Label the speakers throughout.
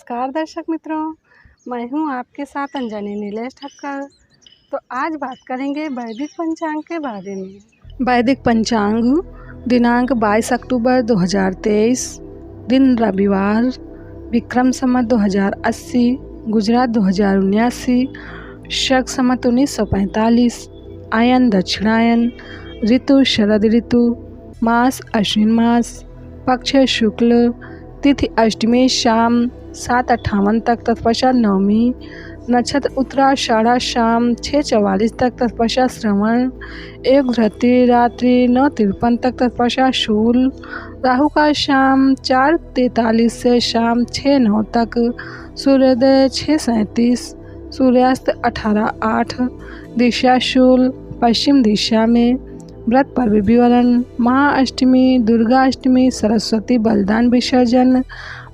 Speaker 1: नमस्कार दर्शक मित्रों, मैं हूं आपके साथ अंजनी नीलेश ठक्कर। तो आज बात करेंगे वैदिक पंचांग के बारे में। वैदिक पंचांग दिनांक 22 अक्टूबर 2023, दिन रविवार, विक्रम संवत 2080, गुजरात 2079, शक संवत 1945, आयन दक्षिणायन, ऋतु शरद ऋतु, मास अश्विन मास, पक्ष शुक्ल, तिथि अष्टमी शाम 7:58 तक, तत्पश्चात नवमी, नक्षत्र उत्तराषाढ़ शाम 6:44 तक, तत्पश्चात श्रवण, एक धृति रात्रि 9:53 तक, तत्पश्चात शूल, राहु का शाम 4:43 से शाम 6:09 तक, सूर्योदय 6:37, सूर्यास्त 18:08, दिशा शूल, पश्चिम दिशा में। व्रत पर्व विवरण: महाअष्टमी, दुर्गा अष्टमी, सरस्वती बलिदान विसर्जन।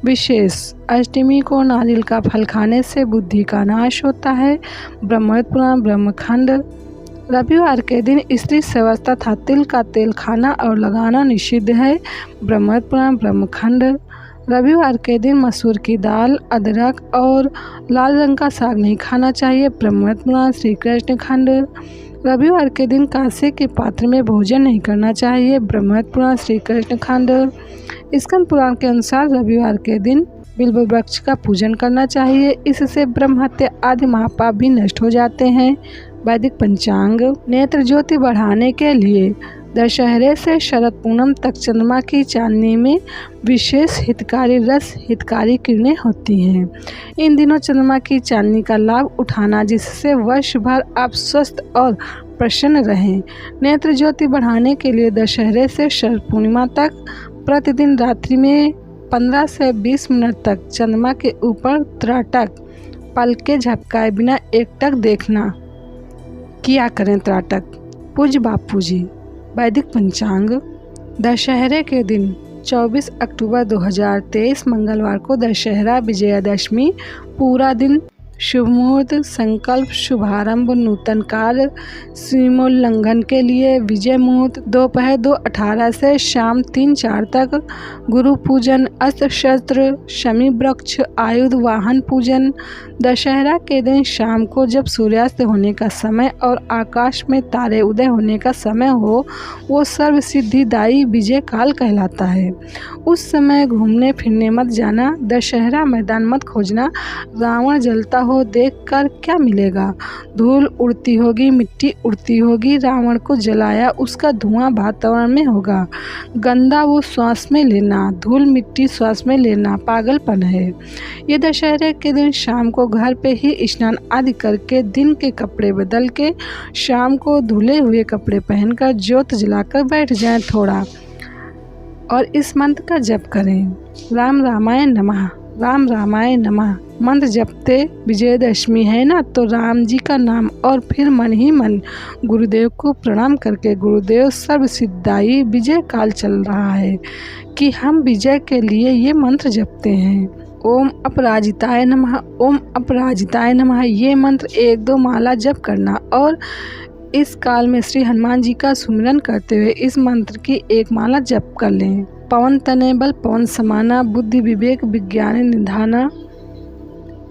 Speaker 1: विशेष: अष्टमी को नारियल का फल खाने से बुद्धि का नाश होता है। ब्रह्मोत्तर पुराण ब्रह्मखंड। रविवार के दिन स्त्री शवस तथा तिल का तेल खाना और लगाना निषिद्ध है। ब्रह्मोत्तर पुराण ब्रह्मखंड। रविवार के दिन मसूर की दाल, अदरक और लाल रंग का साग नहीं खाना चाहिए। ब्रह्मोत्तर पुराण श्री कृष्ण खंड। रविवार के दिन कांसे के पात्र में भोजन नहीं करना चाहिए। ब्रह्मोत्तर पुराण श्री कृष्ण खंड। स्कंद पुराण के अनुसार रविवार के दिन बिल्व वृक्ष का पूजन करना चाहिए, इससे ब्रह्म हत्या आदि महापाप भी नष्ट हो जाते हैं। वैदिक पंचांग: नेत्र ज्योति बढ़ाने के लिए दशहरे से शरद पूनम तक चंद्रमा की चांदनी में विशेष हितकारी रस हितकारी किरणें होती हैं। इन दिनों चंद्रमा की चांदनी का लाभ उठाना, जिससे वर्ष भर आप स्वस्थ और प्रसन्न रहें। नेत्र ज्योति बढ़ाने के लिए दशहरे से शरद पूर्णिमा तक प्रतिदिन रात्रि में 15 से 20 मिनट तक चंद्रमा के ऊपर त्राटक पलके झपकाए बिना एकटक देखना किया करें। त्राटक। पूज्य बापू जी। वैदिक पंचांग: दशहरे के दिन 24 अक्टूबर 2023 मंगलवार को दशहरा विजयादशमी पूरा दिन शुभ मुहूर्त, संकल्प, शुभारंभ, नूतन कार्य, सीमोल्लंघन के लिए विजय मुहूर्त दोपहर 2:18 से शाम 3:04 तक, गुरु पूजन, अस्त्र शस्त्र, शमी वृक्ष, आयुध वाहन पूजन। दशहरा के दिन शाम को जब सूर्यास्त होने का समय और आकाश में तारे उदय होने का समय हो, वो सर्व सिद्धिदायी विजय काल कहलाता है। उस समय घूमने फिरने मत जाना, दशहरा मैदान मत खोजना। रावण जलता हो देखकर क्या मिलेगा? धूल उड़ती होगी, मिट्टी उड़ती होगी। रावण को जलाया, उसका धुआं वातावरण में होगा। गंदा वो श्वास में लेना, धूल मिट्टी श्वास में लेना पागलपन है। ये दशहरे के दिन शाम को घर पे ही स्नान आदि करके दिन के कपड़े बदल के शाम को धुले हुए कपड़े पहनकर ज्योत जलाकर बैठ जाएं थोड़ा और इस मंत्र का जप करें। राम रामाय नमः, राम रामाय नमः मंत्र जपते विजयदशमी है ना, तो राम जी का नाम और फिर मन ही मन गुरुदेव को प्रणाम करके, गुरुदेव सर्व सिद्धाई विजय काल चल रहा है कि हम विजय के लिए ये मंत्र जपते हैं। ओम अपराजिताय नमः, ओम अपराजिताय नमः। ये मंत्र 1-2 माला जप करना और इस काल में श्री हनुमान जी का सुमिरन करते हुए इस मंत्र की 1 माला जप कर लें। पवन तनय बल पवन समाना, बुद्धि विवेक विज्ञान निधाना,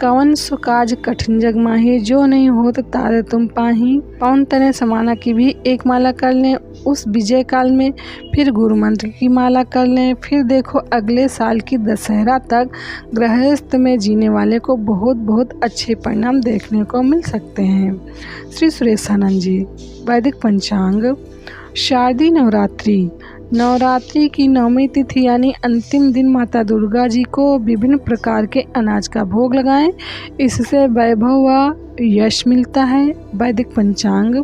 Speaker 1: कवन सो काज कठिन जग माही, जो नहीं होत तारे तुम पाही। पवन तनय समाना की भी 1 माला कर लें उस विजय काल में, फिर गुरु मंत्र की माला कर लें। फिर देखो अगले साल की दशहरा तक गृहस्थ में जीने वाले को बहुत बहुत अच्छे परिणाम देखने को मिल सकते हैं। श्री सुरेशानंद जी। वैदिक पंचांग: शारदीय नवरात्रि। नवरात्रि की 9वीं तिथि यानी अंतिम दिन माता दुर्गा जी को विभिन्न प्रकार के अनाज का भोग लगाएं, इससे वैभव व यश मिलता है। वैदिक पंचांग: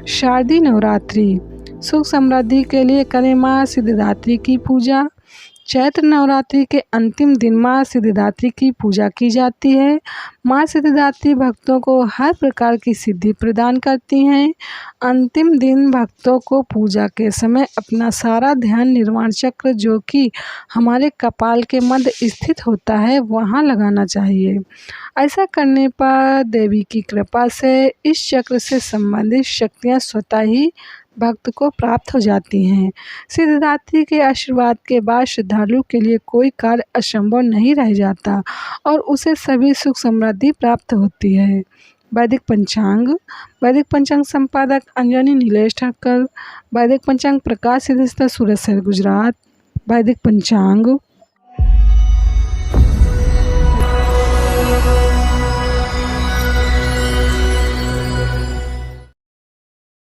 Speaker 1: शारदीय नवरात्रि। सुख समृद्धि के लिए करें माँ सिद्धिदात्री की पूजा। चैत्र नवरात्रि के अंतिम दिन माँ सिद्धिदात्री की पूजा की जाती है। माँ सिद्धिदात्री भक्तों को हर प्रकार की सिद्धि प्रदान करती हैं। अंतिम दिन भक्तों को पूजा के समय अपना सारा ध्यान निर्वाण चक्र, जो कि हमारे कपाल के मध्य स्थित होता है, वहाँ लगाना चाहिए। ऐसा करने पर देवी की कृपा से इस चक्र से संबंधित शक्तियाँ स्वतः ही भक्त को प्राप्त हो जाती हैं। सिद्धिदात्री के आशीर्वाद के बाद श्रद्धालु के लिए कोई कार्य असंभव नहीं रह जाता और उसे सभी सुख समृद्धि प्राप्त होती है। वैदिक पंचांग। वैदिक पंचांग संपादक अंजनी नीलेश ठक्कर। वैदिक पंचांग प्रकाशित सूरत शहर गुजरात। वैदिक पंचांग